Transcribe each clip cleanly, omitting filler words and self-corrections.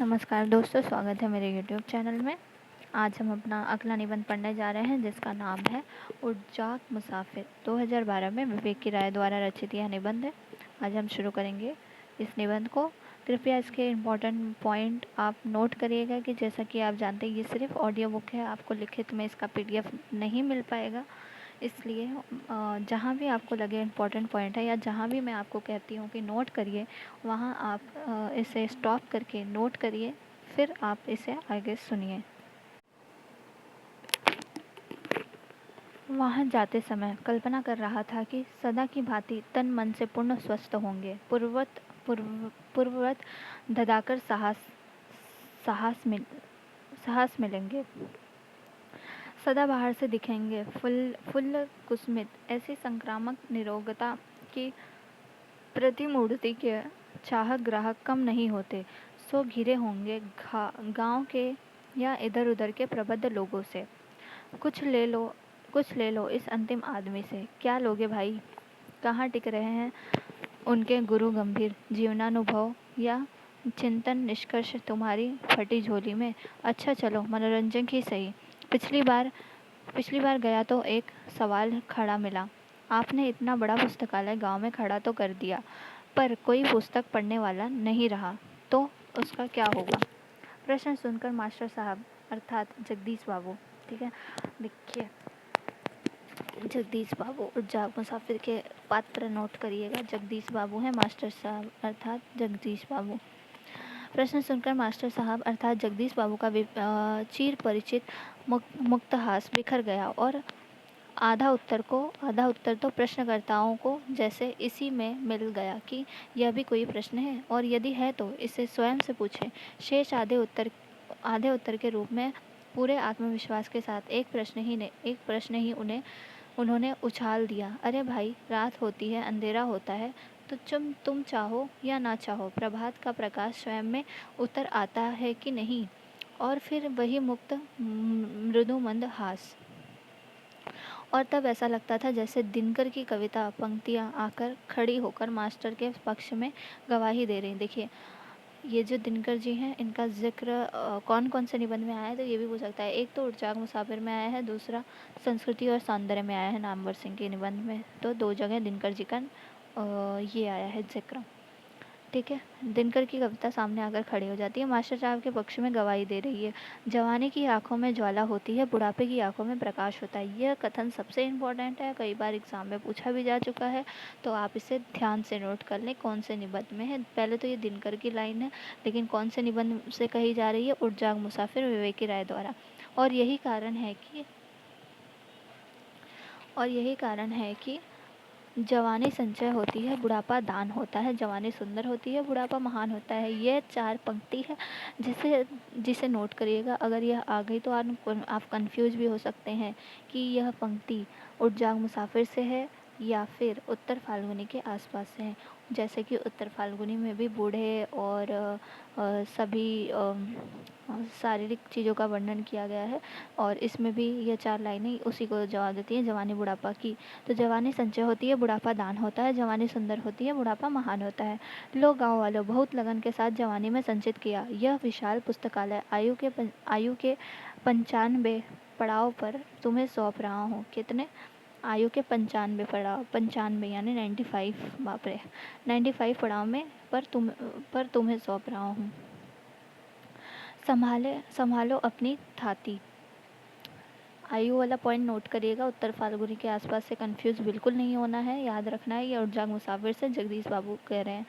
नमस्कार दोस्तों, स्वागत है मेरे YouTube चैनल में। आज हम अपना अगला निबंध पढ़ने जा रहे हैं जिसका नाम है उज्जाक मुसाफिर। 2012 में विवेक की राय द्वारा रचित यह निबंध है। आज हम शुरू करेंगे इस निबंध को। कृपया इसके इम्पोर्टेंट पॉइंट आप नोट करिएगा कि जैसा कि आप जानते हैं ये सिर्फ ऑडियो बुक है, आपको लिखित में इसका PDF नहीं मिल पाएगा। इसलिए जहाँ भी आपको लगे इम्पोर्टेंट पॉइंट है या जहाँ भी मैं आपको कहती हूँ कि नोट करिए, वहाँ आप इसे स्टॉप करके नोट करिए, फिर आप इसे आगे सुनिए। वहाँ जाते समय कल्पना कर रहा था कि सदा की भांति तन मन से पूर्ण स्वस्थ होंगे। पूर्ववत धधाकर साहस मिलेंगे। सदाबहार से दिखेंगे फुल्ल कुसुमित। ऐसी संक्रामक निरोगता की प्रतिमूर्ति के चाहक ग्राहक कम नहीं होते। सो घिरे होंगे गांव के या इधर उधर के प्रबुद्ध लोगों से। कुछ ले लो इस अंतिम आदमी से। क्या लोगे भाई? कहाँ टिक रहे हैं उनके गुरु गंभीर जीवनानुभव या चिंतन निष्कर्ष तुम्हारी फटी झोली में? अच्छा चलो, मनोरंजन ही सही। पिछली बार गया तो एक सवाल खड़ा मिला। आपने इतना बड़ा पुस्तकालय गांव में खड़ा तो कर दिया, पर कोई पुस्तक पढ़ने वाला नहीं रहा, तो उसका क्या होगा? प्रश्न सुनकर मास्टर साहब अर्थात जगदीश बाबू, ठीक है, देखिए जगदीश बाबू उज्जाक मुसाफिर के पात्र नोट करिएगा। जगदीश बाबू हैं मास्टर साहब अर्थात जगदीश बाबू। प्रश्न सुनकर मास्टर साहब अर्थात जगदीश बाबू का चिर परिचित मुक्तहास बिखर गया और आधा उत्तर तो प्रश्नकर्ताओं को जैसे इसी में मिल गया कि यह भी कोई प्रश्न है, और यदि है तो इसे स्वयं से पूछें। शेष आधे उत्तर के रूप में पूरे आत्मविश्वास के साथ एक प्रश्न ही उन्होंने उछाल दिया। अरे भाई, रात होती है, अंधेरा होता है, तो तुम चाहो या ना चाहो प्रभात का प्रकाश स्वयं में उतर आता है कि नहीं? और फिर वही मुक्त मृदु मंद हास। और तब ऐसा लगता था जैसे दिनकर की कविता पंक्तियाँ आकर खड़ी होकर मास्टर के पक्ष में गवाही दे रही। देखिए, ये जो दिनकर जी हैं, इनका जिक्र कौन कौन से निबंध में आया है, तो ये भी पूछ सकता है। एक तो उज्जाक मुसाफिर में आया है, दूसरा संस्कृति और सौंदर्य में आया है नामवर सिंह के निबंध में। तो दो जगह दिनकर जी का ये आया है जिक्र, ठीक है। दिनकर की कविता सामने आकर खड़ी हो जाती है, मास्टर साहब के पक्ष में गवाही दे रही है। जवानी की आंखों में ज्वाला होती है, बुढ़ापे की आंखों में प्रकाश होता है। यह कथन सबसे इम्पोर्टेंट है, कई बार एग्जाम में पूछा भी जा चुका है, तो आप इसे ध्यान से नोट कर लें कौन से निबंध में है। पहले तो ये दिनकर की लाइन है, लेकिन कौन से निबंध से कही जा रही है? उज्जाक मुसाफिर विवेक की राय द्वारा। और यही कारण है कि जवानी संचय होती है, बुढ़ापा दान होता है। जवानी सुंदर होती है, बुढ़ापा महान होता है। यह 4 पंक्ति है जिसे नोट करिएगा। अगर यह आ गई तो आप कंफ्यूज भी हो सकते हैं कि यह पंक्ति उज्जाक मुसाफिर से है या फिर उत्तर फाल्गुनी के आसपास से है। जैसे कि उत्तर फाल्गुनी में भी बूढ़े और सभी शारीरिक चीज़ों का वर्णन किया गया है, और इसमें भी ये 4 लाइनें उसी को जवाब देती हैं, जवानी बुढ़ापा की। तो जवानी संचय होती है, बुढ़ापा दान होता है। जवानी सुंदर होती है, बुढ़ापा महान होता है। लो गाँव वालों, बहुत लगन के साथ जवानी में संचित किया। यह विशाल पुस्तकालय आयु के 95 पड़ाव पर तुम्हें सौंप रहा हूँ। कितने? आयु के 95 पड़ाव, 95 यानी 95, बाप रे, 95 पड़ाव में पर तुम्हें सौंप रहा हूँ। संभालो अपनी थाती। आयु वाला पॉइंट नोट करिएगा। उत्तर फाल्गुनी के आसपास से कंफ्यूज बिल्कुल नहीं होना है, याद रखना है। ये उज्जाक मुसाफिर से जगदीश बाबू कह रहे हैं,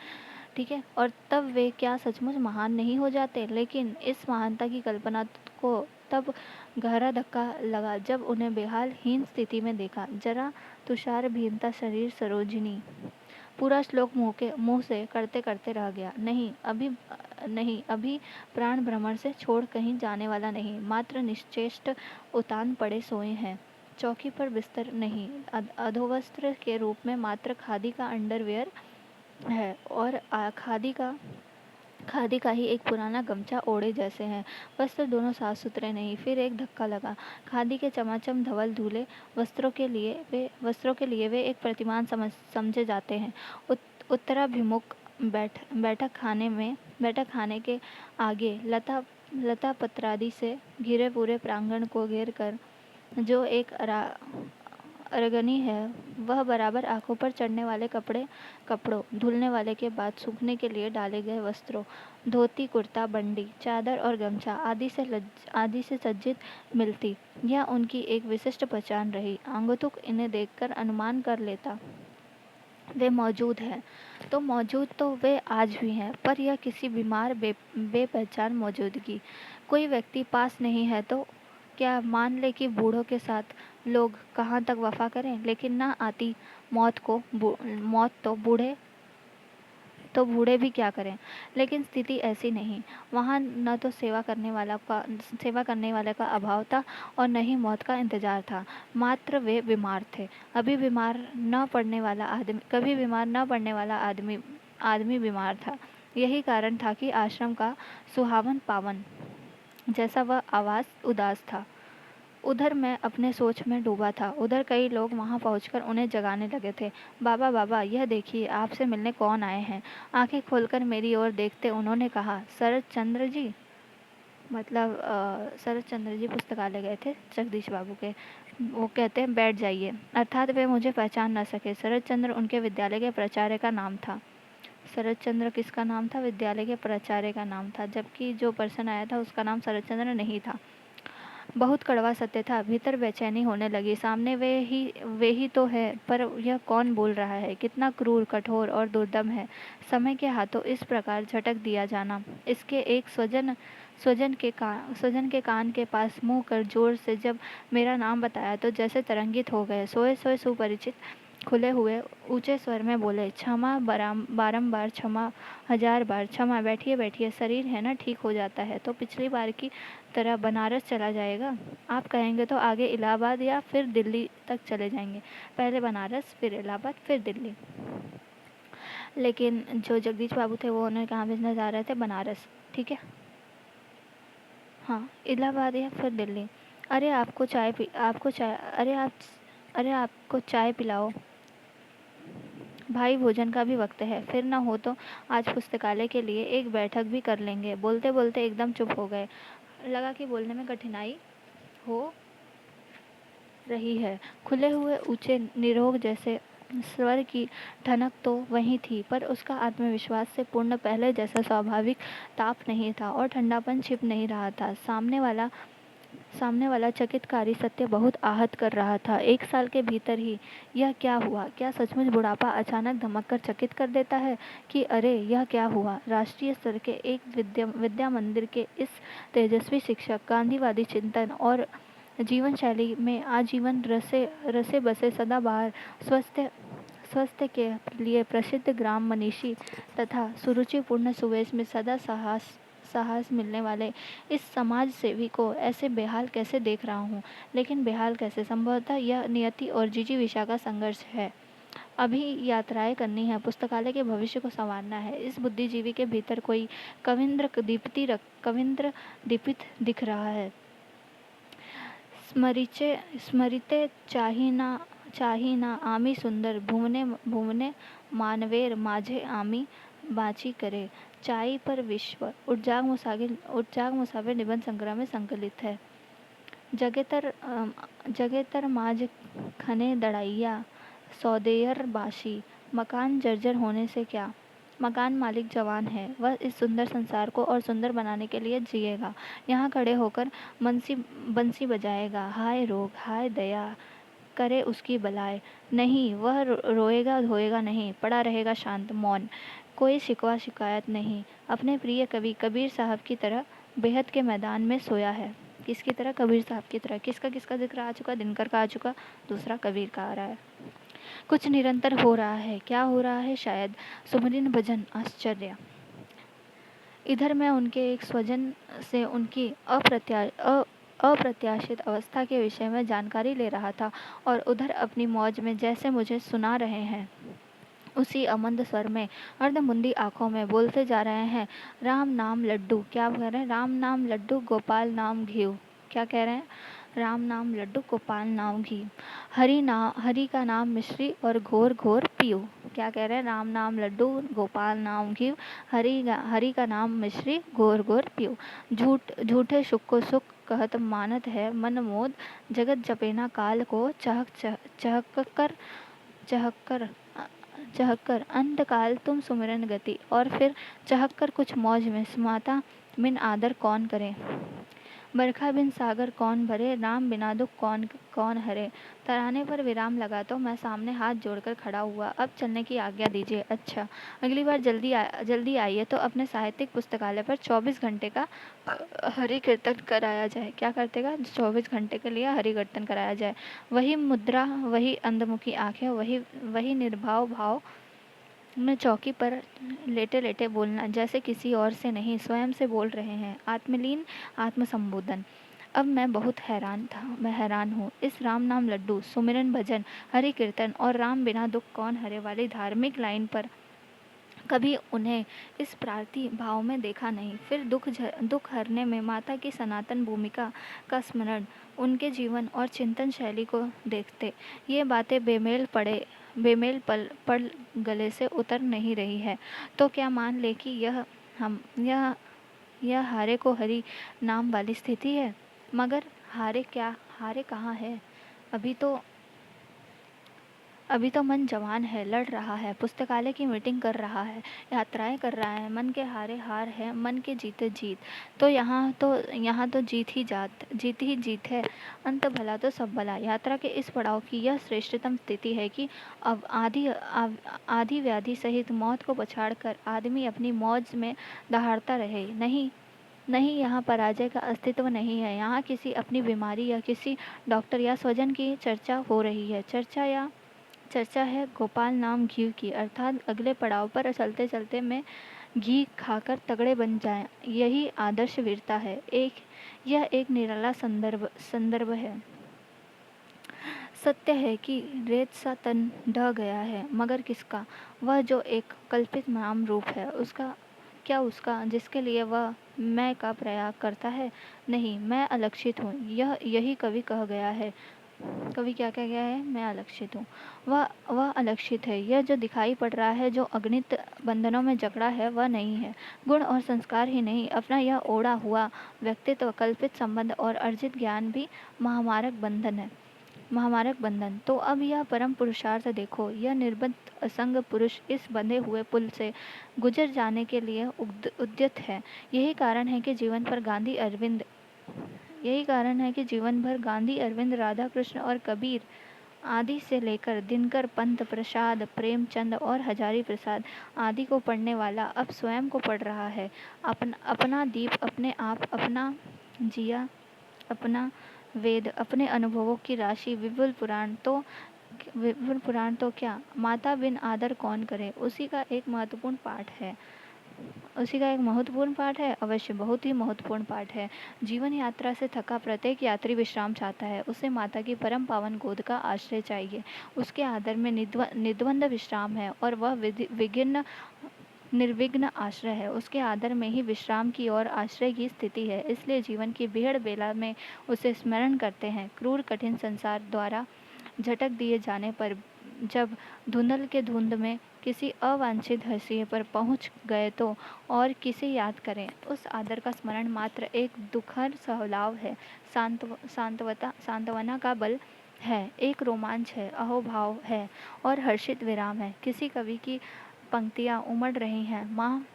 ठीक है। और तब वे क्या सचमुच महान नहीं हो जाते? लेकिन इस महानता की कल्पना को तब गहरा धक्का लगा जब उन्हें बेहाल हीन स्थिति में देखा। जरा तुषार भीनता शरीर सरोजिनी। पूरा श्लोक मुंह से करते करते रह गया। नहीं, अभी प्राण भ्रमण से छोड़ कहीं जाने वाला नहीं, मात्र निश्चेष्ट उतान पड़े सोए हैं। चौकी पर बिस्तर नहीं, अधोवस्त्र के रूप में मात्र खादी का अंडरवियर है, और खादी का ही एक पुराना गमछा ओढ़े जैसे हैं। वस्त्र दोनों साफ सुथरे नहीं। फिर एक धक्का लगा। खादी के चमाचम धवल धूले वस्त्रों के लिए वे एक प्रतिमान समझे जाते हैं। उत्तराभिमुख बैठक खाने के आगे लता पत्रादि से घिरे पूरे प्रांगण को घेर कर जो एक अरगनी है, वह बराबर आंखों पर चढ़ने वाले कपड़ों, धुलने वाले के बाद सूखने के लिए डाले गए वस्त्रों, धोती, कुर्ता, बंडी, चादर और गमछा आदि से सज्जित मिलती। यह उनकी एक विशिष्ट पहचान रही। आगंतुक इन्हें देखकर अनुमान कर लेता वे मौजूद हैं, तो मौजूद तो वे आज भी हैं, पर यह किसी बीमार बेपहचान मौजूदगी। कोई व्यक्ति पास नहीं है तो क्या मान ले कि बूढ़ों के साथ लोग कहाँ तक वफा करें, लेकिन ना आती मौत तो बूढ़े भी क्या करें। लेकिन स्थिति ऐसी नहीं। वहाँ न तो सेवा करने वाले का अभाव था और न ही मौत का इंतजार था। मात्र वे बीमार थे। कभी बीमार न पड़ने वाला आदमी बीमार था। यही कारण था कि आश्रम का सुहावन पावन जैसा वह आवास उदास था। उधर मैं अपने सोच में डूबा था। उधर कई लोग वहां पहुंचकर उन्हें जगाने लगे थे। बाबा बाबा, यह देखिए, आपसे मिलने कौन आए हैं। आंखें खोलकर मेरी ओर देखते उन्होंने कहा, शरद चंद्र जी। मतलब शरद चंद्र जी पुस्तकालय गए थे जगदीश बाबू के। वो कहते हैं बैठ जाइए। अर्थात वे मुझे पहचान न सके। शरद चंद्र उनके विद्यालय के प्राचार्य का नाम था। शरद चंद्र किसका नाम था? विद्यालय के प्राचार्य का नाम था, जबकि जो पर्सन आया था उसका नाम शरद चंद्र नहीं था। बहुत कड़वा सत्य था। भीतर बेचैनी होने लगी। सामने वे ही तो है, पर यह कौन बोल रहा है? कितना क्रूर, कठोर और दुर्दम है समय के हाथों इस प्रकार झटक दिया जाना। इसके एक स्वजन के कान के पास मुंह कर जोर से जब मेरा नाम बताया तो जैसे तरंगित हो गए। सोए सोए सुपरिचित खुले हुए ऊंचे स्वर में बोले, क्षमा, बारंबार क्षमा, 1000 बार क्षमा। बैठिए बैठिए, शरीर है ना, ठीक हो जाता है तो पिछली बार की तरह बनारस चला जाएगा। आप कहेंगे तो आगे इलाहाबाद या फिर दिल्ली तक चले जाएंगे। पहले बनारस, फिर इलाहाबाद, फिर दिल्ली। लेकिन जो जगदीश बाबू थे वो उन्हें कहाँ भेजना चाह रहे थे? बनारस। ठीक है, हाँ, इलाहाबाद या फिर दिल्ली। अरे आपको चाय पिलाओ भाई, भोजन का भी वक्त है। फिर न हो तो आज पुस्तकालय के लिए एक बैठक भी कर लेंगे। बोलते बोलते एकदम चुप हो गए। लगा कि बोलने में कठिनाई हो रही है। खुले हुए ऊंचे निरोग जैसे स्वर की ठनक तो वहीं थी, पर उसका आत्मविश्वास से पूर्ण पहले जैसा स्वाभाविक ताप नहीं था और ठंडापन छिप नहीं रहा था। सामने वाला चकितकारी सत्य बहुत आहत कर रहा था। 1 साल के भीतर ही यह क्या हुआ? क्या सचमुच बुढ़ापा अचानक धमक कर चकित कर देता है कि अरे यह क्या हुआ? राष्ट्रीय स्तर के एक विद्या मंदिर के इस तेजस्वी शिक्षक, गांधीवादी चिंतन और जीवन शैली में आजीवन रसे बसे सदाबहार स्वास्थ्य के लिए प्रसिद्ध ग्राम मनीषी तथा सुरुचिपूर्ण सुवेश में सदा साहस मिलने वाले इस समाज सेवी को ऐसे बेहाल कैसे देख रहा हूँ? लेकिन बेहाल कैसे? संभवतः यह नियति और जिजीविषा का संघर्ष है। अभी यात्राएं करनी है, पुस्तकालय के भविष्य को संवारना है। इस बुद्धिजीवी के भीतर कोई कविंद्र दीपित दिख रहा है। स्मरिते चाहिना आमी सुंदर भुवने मानवेर माझे आमी बाची करे। चाई पर विश्व उज्जाग मुसाफिर निबंध संग्रह में संकलित है। जगेतर माज खने दड़ाइया सौदेयर बाशी। मकान जर्जर होने से क्या? मकान मालिक जवान है। वह इस सुंदर संसार को और सुंदर बनाने के लिए जिएगा। यहाँ खड़े होकर बंसी बजाएगा। हाय रोग, हाय दया करे उसकी बलाए। नहीं, वह रोएगा धोएगा नहीं, पड़ा रहेगा शांत मौन। कोई शिकवा शिकायत नहीं। अपने प्रिय कवि कबीर साहब की तरह बेहद के मैदान में सोया है। किसकी तरह? कबीर साहब की तरह। किसका जिक्र आ चुका? दिनकर का आ चुका, दूसरा कबीर का आ रहा है। कुछ निरंतर हो रहा है। क्या हो रहा है? शायद सुमरिन भजन, आश्चर्य। इधर मैं उनके एक स्वजन से उनकी अप्रत्याशित अवस्था के विषय में जानकारी ले रहा था और उधर अपनी मौज में जैसे मुझे सुना रहे हैं उसी अमंद स्वर में, अर्धमुंदी आंखों में बोलते जा रहे हैं, राम नाम लड्डू। क्या कह रहे हैं? राम नाम लड्डू, गोपाल नाम घी। क्या कह रहे हैं? राम नाम लड्डू, गोपाल नाम घी। हरि का नाम मिश्री और घोर घोर पीऊ। क्या कह रहे हैं, राम नाम लड्डू, गोपाल नाम घी, हरि का नाम मिश्री, घोर घोर पियो। झूठे सुख को सुख कहत मानत है मन मोद, जगत जपेना काल को चहक कर चहकर अंत काल तुम सुमिरन गति। और फिर चहक कर कुछ मौज में समाता, बिन आदर कौन करे, बरखा बिन सागर कौन भरे, राम बिना दुख कौन कौन हरे। तराने पर विराम लगा तो मैं सामने हाथ जोड़कर खड़ा हुआ। अब चलने की आज्ञा दीजिए। अच्छा, अगली बार जल्दी आइए तो अपने साहित्यिक पुस्तकालय पर 24 घंटे का हरि कीर्तन कराया जाए। क्या करते का? 24 घंटे के लिए हरि कीर्तन कराया जाए। वही मुद्रा, वही अंधमुखी आंखें, वही निर्भाव भाव में चौकी पर लेटे लेटे बोलना, जैसे किसी और से नहीं स्वयं से बोल रहे हैं। आत्मलीन आत्मसंबोधन। अब मैं हैरान हूँ। इस राम नाम लड्डू, सुमिरन भजन, हरि कीर्तन और राम बिना दुख कौन हरे वाली धार्मिक लाइन पर कभी उन्हें इस प्रार्थी भाव में देखा नहीं। फिर दुख हरने में माता की सनातन भूमिका का स्मरण, उनके जीवन और चिंतन शैली को देखते ये बातें बेमेल पड़ गले से उतर नहीं रही है, तो क्या मान ले कि यह हारे को हरि नाम वाली स्थिति है? मगर हारे कहाँ है? अभी तो मन जवान है, लड़ रहा है, पुस्तकालय की मीटिंग कर रहा है, यात्राएं कर रहा है। मन के हारे हार है, मन के जीते जीत। तो यहाँ तो जीत ही जीत है। अंत भला तो सब भला। यात्रा के इस पड़ाव की यह श्रेष्ठतम स्थिति है कि अब आधी व्याधि सहित मौत को पछाड़ कर आदमी अपनी मौज में दहाड़ता रहे। नहीं नहीं, यहाँ पराजय का अस्तित्व नहीं है। यहाँ किसी अपनी बीमारी या किसी डॉक्टर या स्वजन की चर्चा हो रही है। चर्चा है गोपाल नाम घी की, अर्थात अगले पड़ाव पर चलते चलते मैं घी खाकर तगड़े बन जाएं। यही आदर्श वीरता है। यह एक निराला संदर्भ है। सत्य है कि रेत सा तन ढह गया है, मगर किसका? वह जो एक कल्पित नाम रूप है, उसका जिसके लिए वह मैं का प्रयाग करता है? नहीं, मैं अलक्षित हूँ। यही कवि कह गया है। कवि क्या कह गया है? मैं अलक्षित हूँ। वह अलक्षित है। यह जो दिखाई पड़ रहा है, जो अगणित बंधनों में जकड़ा है, वह नहीं है। गुण और संस्कार ही नहीं, अपना यह ओढ़ा हुआ व्यक्तित्व, कल्पित संबंध और अर्जित ज्ञान भी महामारक बंधन। तो अब यह परम पुरुषार्थ देखो। यह निर्बंध असंग पुरुष इस बंधे हुए पुल से गुजर जाने के लिए उद्यत है। यही कारण है कि जीवन भर गांधी, अरविंद, राधा कृष्ण और कबीर आदि से लेकर दिनकर पंत, प्रसाद, प्रेमचंद और हजारी प्रसाद आदि को पढ़ने वाला अब स्वयं को पढ़ रहा है। अपना दीप अपने आप, अपना जिया अपना वेद, अपने अनुभवों की राशि, विपुल पुराण तो क्या, माता बिन आदर कौन करे, उसी का एक महत्वपूर्ण पाठ है। अवश्य बहुत ही महत्वपूर्ण पाठ है। जीवन यात्रा से थका प्रत्येक यात्री विश्राम चाहता है। उसे माता की परम पावन गोद का आश्रय चाहिए। उसके आदर में निद्वंद विश्राम है और वह निर्विघ्न आश्रय है। उसके आदर में ही विश्राम की और आश्रय की स्थिति है। इसलिए जीवन की बीहड़ बेला में उसे स्मरण करते हैं। क्रूर कठिन संसार द्वारा झटक दिए जाने पर जब धुंध में किसी अवांछित हंसी पर पहुंच गए तो और किसे याद करें। उस आदर का स्मरण मात्र एक दुखर सहलाव है, सांत्वना का बल है, एक रोमांच है, अहोभाव है और हर्षित विराम है। किसी कवि की पंक्तियां उमड़ रही हैं। माँ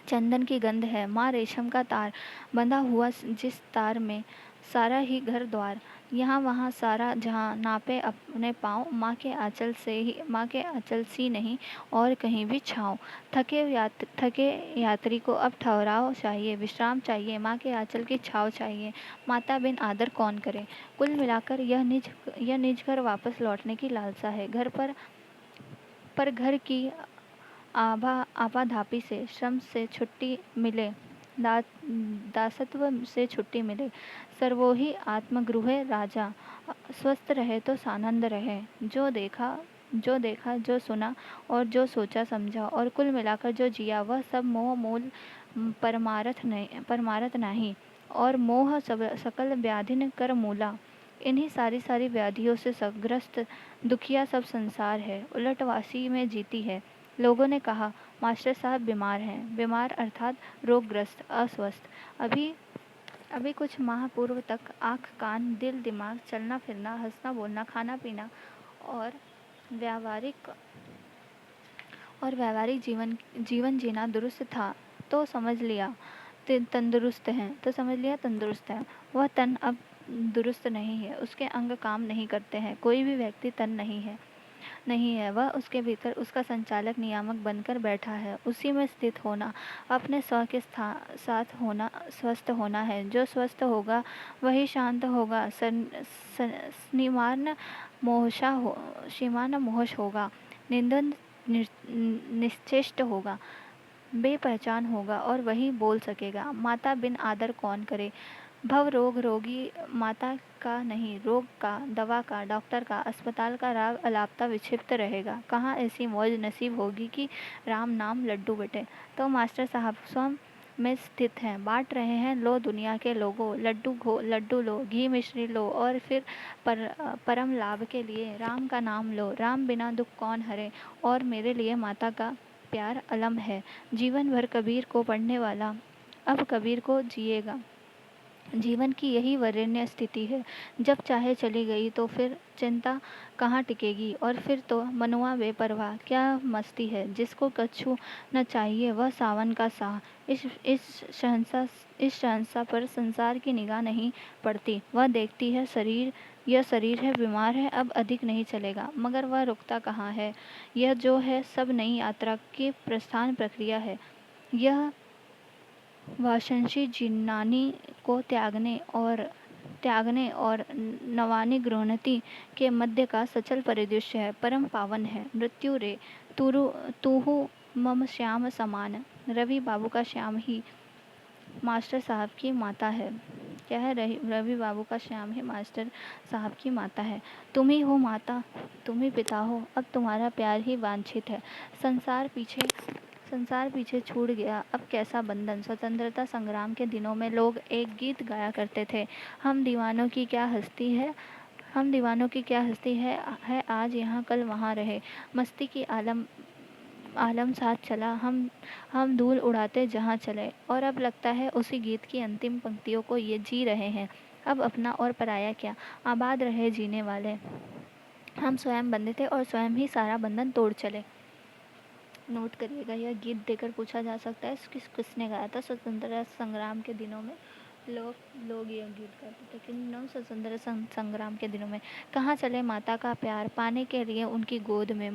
चंदन की गंध है, माँ रेशम का तार बंधा हुआ, जिस तार में सारा ही घर द्वार, यहाँ वहाँ सारा जहाँ नापे अपने पाँव, माँ के आंचल सी नहीं और कहीं भी छाँव। थके यात्री को अब ठहराव चाहिए, विश्राम चाहिए, माँ के आंचल की छाँव चाहिए। माता बिन आदर कौन करे। कुल मिलाकर यह निज घर वापस लौटने की लालसा है। घर की आपाधापी से, श्रम से छुट्टी मिले, दासत्व से छुट्टी मिले, सर्वोहि आत्मगृहे राजा, स्वस्थ रहे तो सानंद रहे। जो देखा, जो सुना और जो सोचा समझा और कुल मिलाकर जो जिया, वह सब मोह मूल परमारथ नहीं, और मोह सकल व्याधिन कर मूला। इन्हीं सारी सारी व्याधियों से ग्रस्त दुखिया सब संसार है, उलटवासी में जीती है। लोगों ने कहा मास्टर साहब बीमार हैं, बीमार अर्थात रोगग्रस्त, अस्वस्थ। अभी अभी कुछ माह पूर्व तक आँख कान दिल दिमाग, चलना फिरना, हंसना बोलना, खाना पीना और व्यावहारिक जीवन जीवन जीना दुरुस्त था तो समझ लिया तंदुरुस्त हैं, वह तन अब दुरुस्त नहीं है, उसके अंग काम नहीं करते हैं। कोई भी व्यक्ति तन नहीं है, वह उसके भीतर उसका संचालक नियामक बनकर बैठा है। उसी में स्थित होना, अपने स्व के साथ होना, स्वस्थ होना है। जो स्वस्थ होगा वही शांत होगा, श्रीमान मोहश होगा, निंदन निश्चेष्ट होगा, बेपहचान होगा और वही बोल सकेगा। माता बिन आदर कौन करे। भव रोग रोगी माता का नहीं, रोग का, दवा का, डॉक्टर का, अस्पताल का राग अलापता विक्षिप्त रहेगा। कहाँ ऐसी मौज नसीब होगी कि राम नाम लड्डू बटे। तो मास्टर साहब स्वयं में स्थित हैं, बांट रहे हैं, लो दुनिया के लोगों, लड्डू लो, घी मिश्री लो और फिर परम लाभ के लिए राम का नाम लो। राम बिना दुख कौन हरे, और मेरे लिए माता का प्यार अलम है। जीवन भर कबीर को पढ़ने वाला अब कबीर को जिएगा। जीवन की यही वरेण्य स्थिति है। जब चाहे चली गई तो फिर चिंता कहाँ टिकेगी, और फिर तो मनुआ बेपरवाह, क्या मस्ती है। जिसको कछु न चाहिए वह सावन का साह। इस शहंशाह पर संसार की निगाह नहीं पड़ती। वह देखती है यह शरीर है, बीमार है, अब अधिक नहीं चलेगा, मगर वह रुकता कहाँ है। यह जो है सब नई यात्रा की प्रस्थान प्रक्रिया है। यह वाशंशी जिन्नानी को त्यागने और नवानी गृहणति के मध्य का सचल परिदृश्य है, परम पावन है। मृत्यु रे तूहु मम श्याम समान। रवि बाबू का श्याम ही मास्टर साहब की माता है। क्या है, रवि बाबू का श्याम ही मास्टर साहब की माता है। तुम ही हो माता, तुम ही पिता हो, अब तुम्हारा प्यार ही वांछित है। संसार पीछे छूट गया, अब कैसा बंधन। स्वतंत्रता संग्राम के दिनों में लोग एक गीत गाया करते थे, हम दीवानों की क्या हस्ती है आज यहाँ कल वहाँ रहे। मस्ती की आलम साथ चला, हम धूल उड़ाते जहाँ चले। और अब लगता है उसी गीत की अंतिम पंक्तियों को ये जी रहे हैं। अब अपना और पराया क्या, आबाद रहे जीने वाले। हम स्वयं बंधे थे और स्वयं ही सारा बंधन तोड़ चले। नोट करिएगा, यह गीत देकर पूछा जा सकता है किसने गाया था। स्वतंत्रता संग्राम के दिनों में लोग यह गीत गाते थे कि स्वतंत्रता संग्राम के दिनों में। कहाँ चले माता का प्यार पाने के लिए उनकी गोद में,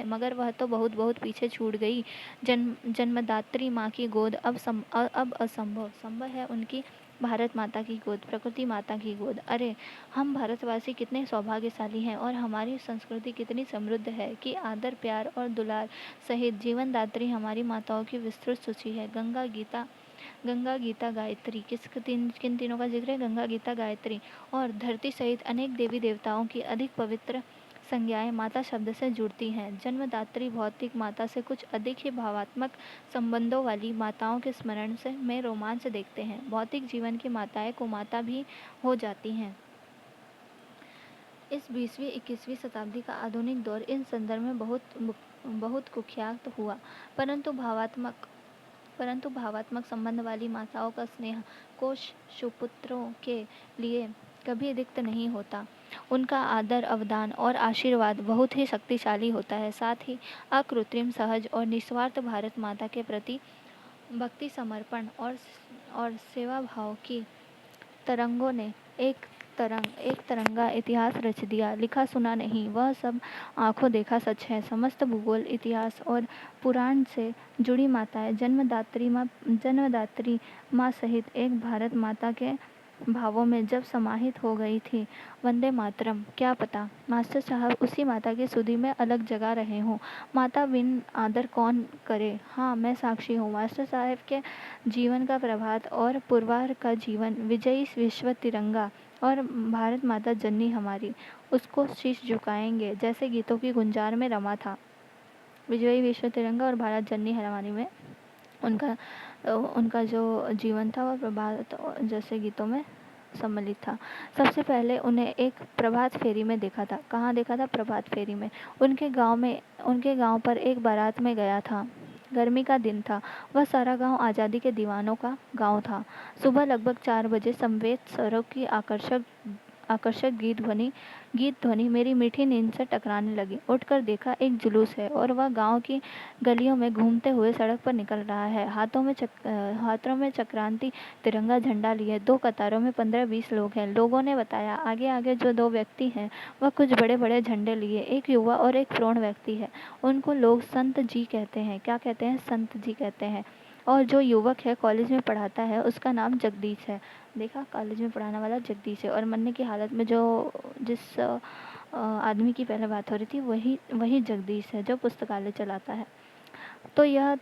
मगर वह तो बहुत बहुत पीछे छूट गई। जन्मदात्री माँ की गोद अब असंभव है उनकी। भारत माता की गोद, प्रकृति माता की गोद। अरे हम भारतवासी कितने सौभाग्यशाली हैं, और हमारी संस्कृति कितनी समृद्ध है कि आदर प्यार और दुलार सहित जीवनदात्री हमारी माताओं की विस्तृत सूची है। गंगा गीता गायत्री, किन तीनों का जिक्र है, गंगा गीता गायत्री। और धरती सहित अनेक देवी देवताओं की अधिक पवित्र संज्ञाएं माता शब्द से जुड़ती हैं। जन्मदात्री भौतिक माता से कुछ अधिक ही भावात्मक संबंधों वाली माताओं के स्मरण से में रोमांच देखते हैं। भौतिक जीवन की माताएं कुमाता भी हो जाती हैं। इस 20वीं-21वीं शताब्दी का आधुनिक दौर इन संदर्भ में बहुत कुख्यात हुआ, परंतु भावात्मक संबंध वाली माताओं का स्नेह कोश सुपुत्रों के लिए कभी रिक्त नहीं होता। उनका आदर अवदान और आशीर्वाद बहुत ही शक्तिशाली होता है। साथ ही अकृत्रिम सहज और निस्वार्थ भारत माता के प्रति भक्ति समर्पण और सेवा भाव की तरंगों ने एक तरंगा इतिहास रच दिया। लिखा सुना नहीं, वह सब आंखों देखा सच है। समस्त भूगोल इतिहास और पुराण से जुड़ी माताएं जन्मदात्री माँ सहित एक भारत माता के भावों में जब समाहित हो गई थी। वंदे मातरम, क्या पता मास्टर साहब उसी माता की सुधि में अलग जगा रहे हों। माता बिन आदर कौन करे। हाँ, मैं साक्षी हूँ। मास्टर साहब के जीवन का प्रभात और पूर्वार का जीवन, विजयी विश्व तिरंगा और भारत माता जननी हमारी, उसको शीश झुकाएंगे जैसे गीतों की गुंजार में रमा था। विजयी विश्व तिरंगा और भारत जननी हमारी में उनका जो जीवन था वह प्रभात जैसे गीतों में सम्मिलित था। सबसे पहले उन्हें एक प्रभात फेरी में देखा था। कहाँ देखा था? प्रभात फेरी में। उनके गांव पर एक बारात में गया था। गर्मी का दिन था। वह सारा गांव आज़ादी के दीवानों का गांव था। सुबह लगभग 4 बजे समवेत स्वरों की आकर्षक गीत ध्वनि मेरी मीठी नींद से टकराने लगी। उठकर देखा, एक जुलूस है और वह गांव की गलियों में घूमते हुए सड़क पर निकल रहा है। हाथों में चक्रांती तिरंगा झंडा लिए 2 कतारों में 15-20 लोग हैं। लोगों ने बताया, आगे आगे जो 2 व्यक्ति हैं वह कुछ बड़े बड़े झंडे लिए, एक युवा और एक प्रौढ़ व्यक्ति है। उनको लोग संत जी कहते हैं। क्या कहते हैं? संत जी कहते हैं। और जो युवक है कॉलेज में पढ़ाता है, उसका नाम जगदीश है। देखा, कॉलेज में पढ़ाने वाला जगदीश है। और मरने की हालत में जिस आदमी की पहले बात हो रही थी, वही जगदीश है जो पुस्तकालय चलाता है। तो यह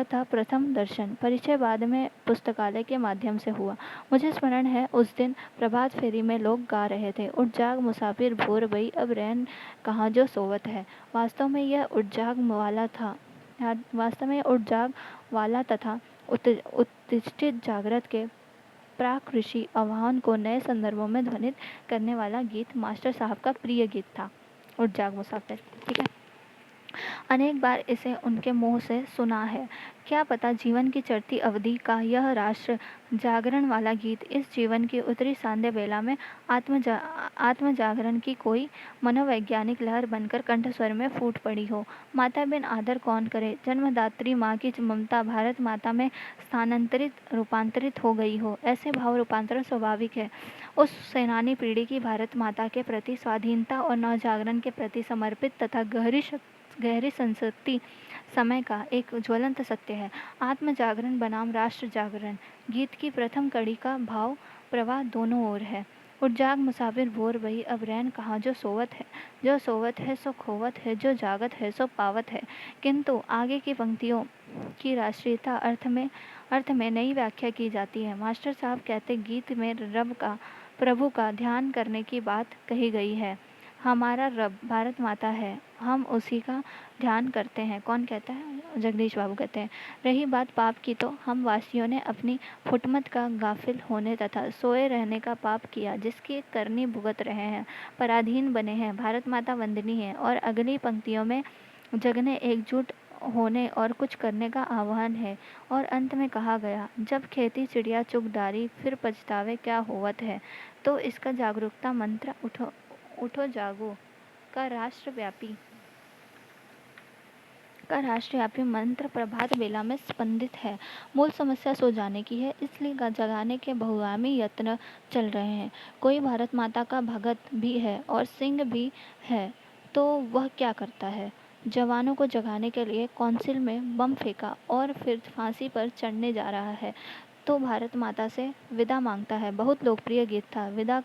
था प्रथम दर्शन। परिचय बाद में पुस्तकालय के माध्यम से हुआ। मुझे स्मरण है, उस दिन प्रभात फेरी में लोग गा रहे थे, उठ जाग मुसाफिर भोर भई अब रैन कहाँ जो सोवत है। वास्तव में यह उठ जाग वाला तथा उत्तिष्ठित जागृत के प्राक ऋषि आह्वान को नए संदर्भों में ध्वनित करने वाला गीत मास्टर साहब का प्रिय गीत था, उठ जाग मुसाफिर। ठीक है। अनेक बार इसे उनके मुंह से सुना है। क्या पता जीवन की चढ़ती अवधि का यह राष्ट्र जागरण वाला गीत इस जीवन की उत्तरी सांध्य बेला में आत्म जागरण की कोई मनोवैज्ञानिक लहर बनकर कंठस्वर में फूट पड़ी हो। माता बिन आदर कौन करे, जन्मदात्री माँ की ममता भारत माता में रूपांतरित हो गई हो। ऐसे भाव रूपांतरण स्वाभाविक है। उस सेनानी पीढ़ी की भारत माता के प्रति स्वाधीनता और नवजागरण के प्रति समर्पित तथा गहरी संस्कृति समय का एक ज्वलंत सत्य है। आत्म जागरण बनाम राष्ट्र जागरण गीत की प्रथम कड़ी का भाव प्रवाह दोनों ओर है। उठ जाग मुसाफिर भोर भई अब रैन कहाँ जो सोवत है सो खोवत है, जो जागत है सो पावत है। किंतु आगे की पंक्तियों की राष्ट्रीयता अर्थ में नई व्याख्या की जाती है। मास्टर साहब कहते, गीत में प्रभु का ध्यान करने की बात कही गई है। हमारा रब भारत माता है, हम उसी का ध्यान करते हैं। कौन कहता है? जगदीश बाबू कहते हैं। रही बात पाप की, तो हम वासियों ने अपनी फुटमत का गाफिल होने तथा सोए रहने का पाप किया, जिसकी करनी भुगत रहे हैं, पराधीन बने हैं। भारत माता वंदनी है। और अगली पंक्तियों में जगने, एकजुट होने और कुछ करने का आह्वान है। और अंत में कहा गया, जब खेती चिड़िया चुग डारी, फिर पछतावे क्या होवत है। तो इसका जागरूकता मंत्र उठो जागो का राष्ट्रव्यापी मंत्र प्रभात बेला में स्पंदित है। मूल समस्या सो जाने की है, इसलिए जगाने के बहुगामी यत्न चल रहे हैं। कोई भारत माता का भगत भी है और सिंह भी है, तो वह क्या करता है? जवानों को जगाने के लिए काउंसिल में बम फेंका और फिर फांसी पर चढ़ने जा रहा है, तो भारत माता से विदा मांगता है। बहुत लोकप्रिय गीत था, विदा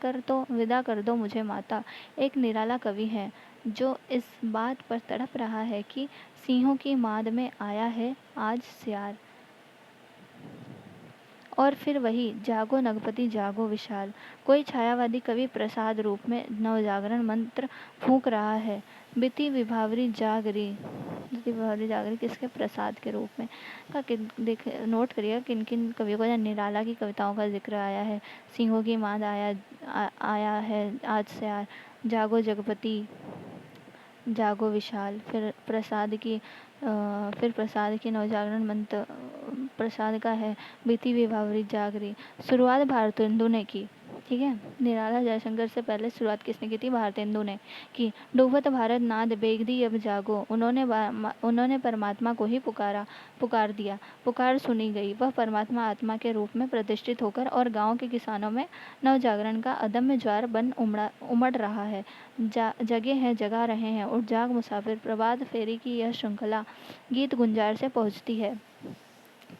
कर दो मुझे माता। एक निराला कवि है जो इस बात पर तड़प रहा है कि सिंहों की माद में आया है आज सियार। और फिर वही जागो नगपति जागो विशाल। कोई छायावादी कवि प्रसाद रूप में नवजागरण मंत्र फूंक रहा है। बीती विभावरी जागरी किसके? प्रसाद के रूप में। देख नोट करिएगा किन किन कवियों का, निराला की कविताओं का जिक्र आया है। सिंहों की माद आया है आज से यार, जागो जगपति जागो विशाल। फिर प्रसाद की नवजागरण मंत्र प्रसाद का है, बीती विभावरी जागरी। शुरुआत भारतेंदु ने की। ठीक है, निराला जयशंकर से पहले शुरुआत किसने की थी? भारतेंदु ने की। डूबत भारत नाद बेगदी अब जागो। उन्होंने परमात्मा को ही पुकार दिया। पुकार सुनी गई। वह परमात्मा आत्मा के रूप में प्रतिष्ठित होकर और गांव के किसानों में नवजागरण का अदम्य ज्वार बन उमड़ रहा है। जगे हैं, जगा रहे हैं। उठ जाग मुसाफिर प्रभात फेरी की यह श्रृंखला गीत गुंजार से पहुंचती है।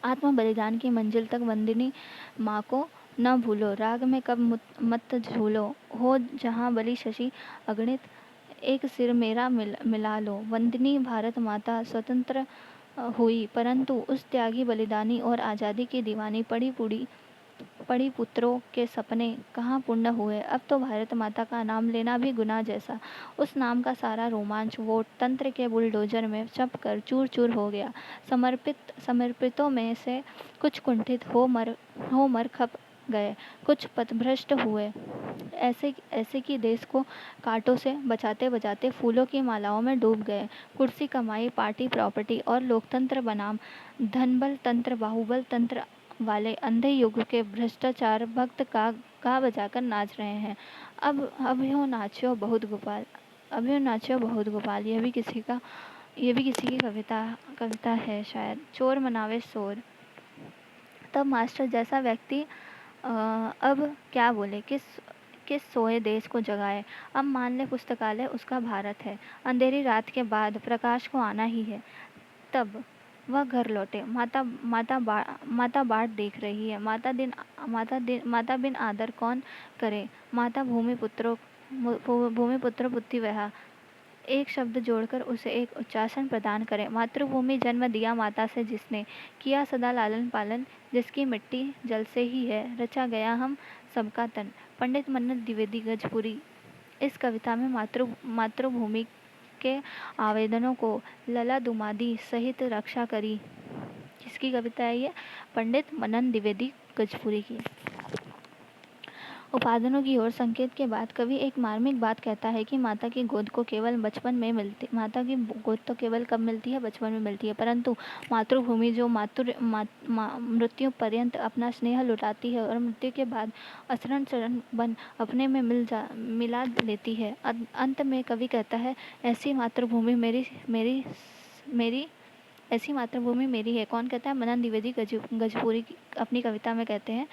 आत्म बलिदान की मंजिल तक वंदिनी माँ को न भूलो, राग में कब मत झूलो, हो जहाँ बलि शशि अगणित, एक सिर मेरा मिला लो। वंदिनी भारत माता स्वतंत्र हुई, परंतु उस त्यागी बलिदानी और आज़ादी की दीवानी पड़ी पुत्रों के सपने कहाँ पूर्ण हुए। अब तो भारत माता का नाम लेना भी गुनाह जैसा। उस नाम का सारा रोमांच वोट तंत्र के बुलडोजर में चप कर चूर चूर हो गया। समर्पितों में से कुछ कुंठित हो मर गए, कुछ पथभ्रष्ट हुए, ऐसे ऐसे कि देश को कांटों से बचाते बचाते फूलों की मालाओं में डूब गए। कुर्सी कमाई, पार्टी प्रॉपर्टी और लोकतंत्र बनाम धनबल तंत्र, बाहुबल तंत्र वाले अंधे युग के भ्रष्टाचार भक्त का गा बजाकर नाच रहे हैं। अब यूँ नाचो बहुत गोपाल, अब यूँ नाचो बहुत गोपाल, ये भी किसी की कविता है शायद। चोर मनावे शोर। तब मास्टर जैसा व्यक्ति अब क्या बोले, किस सोए देश को जगाए। अब मान ले पुस्तकालय उसका भारत है, अंधेरी रात के बाद प्रकाश को आना ही है। तब वह घर लौटे। माता बाट देख रही है। माता बिन आदर कौन करे। माता भूमि पुत्र बुद्धि वहा, एक शब्द जोड़कर उसे एक उच्चासन प्रदान करें। मातृभूमि जन्म दिया माता से जिसने, किया सदा लालन पालन, जिसकी मिट्टी जल से ही है, रचा गया हम सबका तन। पंडित मन्नत द्विवेदी गजपुरी। इस कविता में मातृभूमि के आवेदनों को लला दुमादी सहित रक्षा करी। किसकी कविता है ये? पंडित मन्नत द्विवेदी गजपुरी की। उपादानों की ओर संकेत के बाद कवि एक मार्मिक बात कहता है कि माता की गोद तो केवल कब मिलती है? बचपन में मिलती है, परंतु मातृभूमि जो मृत्यु पर्यंत अपना स्नेह लुटाती है और मृत्यु के बाद अशरण शरण बन अपने में मिला लेती है। अंत में कवि कहता है, ऐसी मातृभूमि मेरी है। कौन कहता है? मन्नत द्विवेदी गजपुरी अपनी कविता में कहते हैं,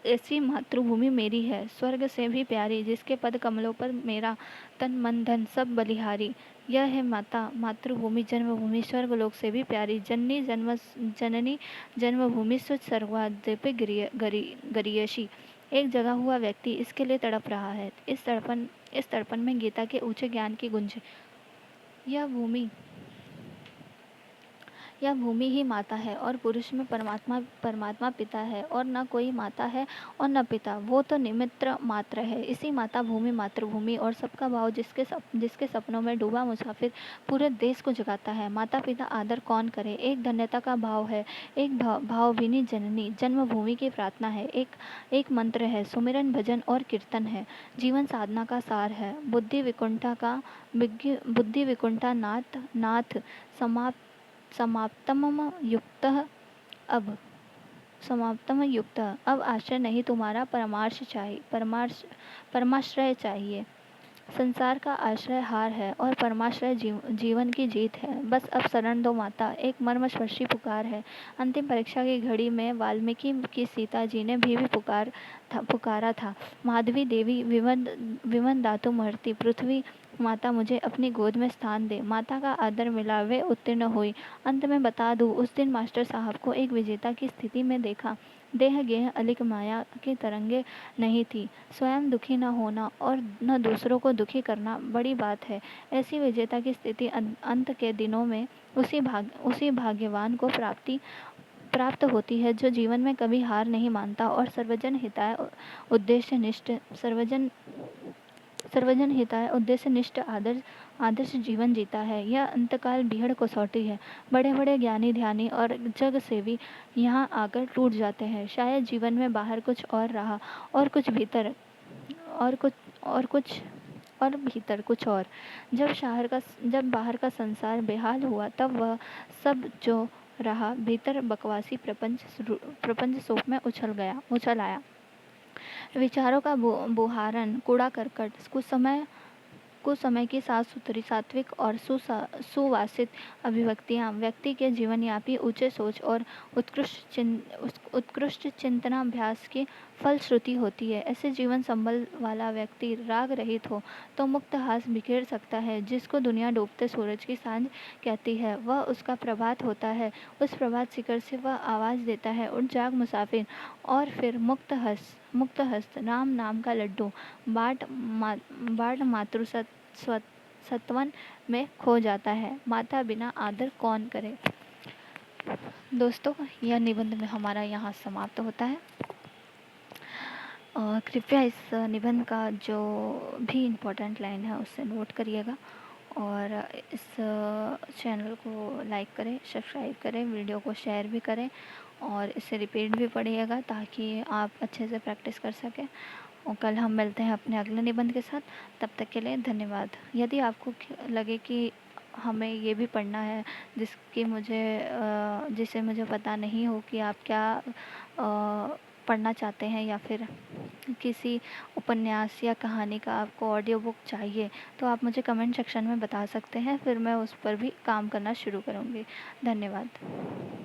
ऐसी मातृभूमि मेरी है, स्वर्ग से भी प्यारी, जिसके पद कमलों पर मेरा तन मन धन सब बलिहारी। यह है मातृभूमि जन्मभूमि, स्वर्गलोक से भी प्यारी, जननी जन्मभूमि सुच सर्वाद्यपि गरियसी। एक जगा हुआ व्यक्ति इसके लिए तड़प रहा है। इस तड़पन में गीता के ऊंचे ज्ञान की गुंज। यह भूमि ही माता है और पुरुष में परमात्मा पिता है, और न कोई माता है और न पिता, वो तो निमित्त मात्र है। इसी मातृभूमि और सबका भाव जिसके सपनों में डूबा मुसाफिर पूरे देश को जगाता है। माता पिता आदर कौन करे, एक धन्यता का भाव है, एक भावभीनी जननी जन्मभूमि की प्रार्थना है, एक मंत्र है, सुमिरन भजन और कीर्तन है, जीवन साधना का सार है। बुद्धि विकुंठा नाथ समाप्तम युक्तः अब आश्रय नहीं तुम्हारा परमाश्रय चाहिए। संसार का आश्रय हार है और परमाश्रय जीवन की जीत है। बस अब शरण दो माता, एक मर्मस्पर्शी पुकार है। अंतिम परीक्षा की घड़ी में वाल्मीकि की सीता जी ने भी पुकारा था, माधवी देवी विमन दातु महर्ति, पृथ्वी माता मुझे अपनी गोद में स्थान दे। माता का आदर मिला, वे उत्तीर्ण हुई। अंत में बता दूं, उस दिन मास्टर साहब को एक विजेता की स्थिति में देखा। देह गेह अलिक माया की तरंगे नहीं थी। स्वयं दुखी न होना और न दूसरों को दुखी करना बड़ी बात है। ऐसी विजेता की स्थिति अंत के दिनों में उसी भाग्यवान को प्राप्त होती है जो जीवन में कभी हार नहीं मानता और सर्वजन हिताय उद्देश्य निष्ठ आदर्श जीवन जीता है। यह अंतकाल बीहड़ कसौटी है। बड़े बड़े ज्ञानी ध्यानी और जग सेवी यहाँ आकर टूट जाते हैं। शायद जीवन में बाहर कुछ और रहा और भीतर कुछ और। जब बाहर का संसार बेहाल हुआ, तब वह सब जो रहा भीतर बकवासी प्रपंच सोप में उछल आया। विचारों का बुहारन, कूड़ा करकट, कुछ समय की साफ सुथरी सात्विक और सुवासित अभिव्यक्तियाँ व्यक्ति के जीवनयापी ऊंचे सोच और उत्कृष्ट चिंतनाभ्यास की फलश्रुति होती है। ऐसे जीवन संबल वाला व्यक्ति राग रहित हो तो मुक्त हास बिखेर सकता है। जिसको दुनिया डूबते सूरज की सांझ कहती है, वह उसका प्रभात होता है। उस प्रभात शिखर से वह आवाज देता है, उठ जाग मुसाफिर। और फिर मुक्त हस्त राम नाम का लड्डू बाट सत्वन में खो जाता है। माता बिना आदर कौन करे। दोस्तों, यह निबंध में हमारा यहाँ समाप्त होता है। कृपया इस निबंध का जो भी इम्पोर्टेंट लाइन है उससे नोट करिएगा और इस चैनल को लाइक करें, सब्सक्राइब करें, वीडियो को शेयर भी करें और इसे रिपीट भी पढ़िएगा ताकि आप अच्छे से प्रैक्टिस कर सकें। और कल हम मिलते हैं अपने अगले निबंध के साथ। तब तक के लिए धन्यवाद। यदि आपको लगे कि हमें ये भी पढ़ना है जिसे मुझे पता नहीं हो कि आप क्या पढ़ना चाहते हैं, या फिर किसी उपन्यास या कहानी का आपको ऑडियो बुक चाहिए, तो आप मुझे कमेंट सेक्शन में बता सकते हैं, फिर मैं उस पर भी काम करना शुरू करूँगी। धन्यवाद।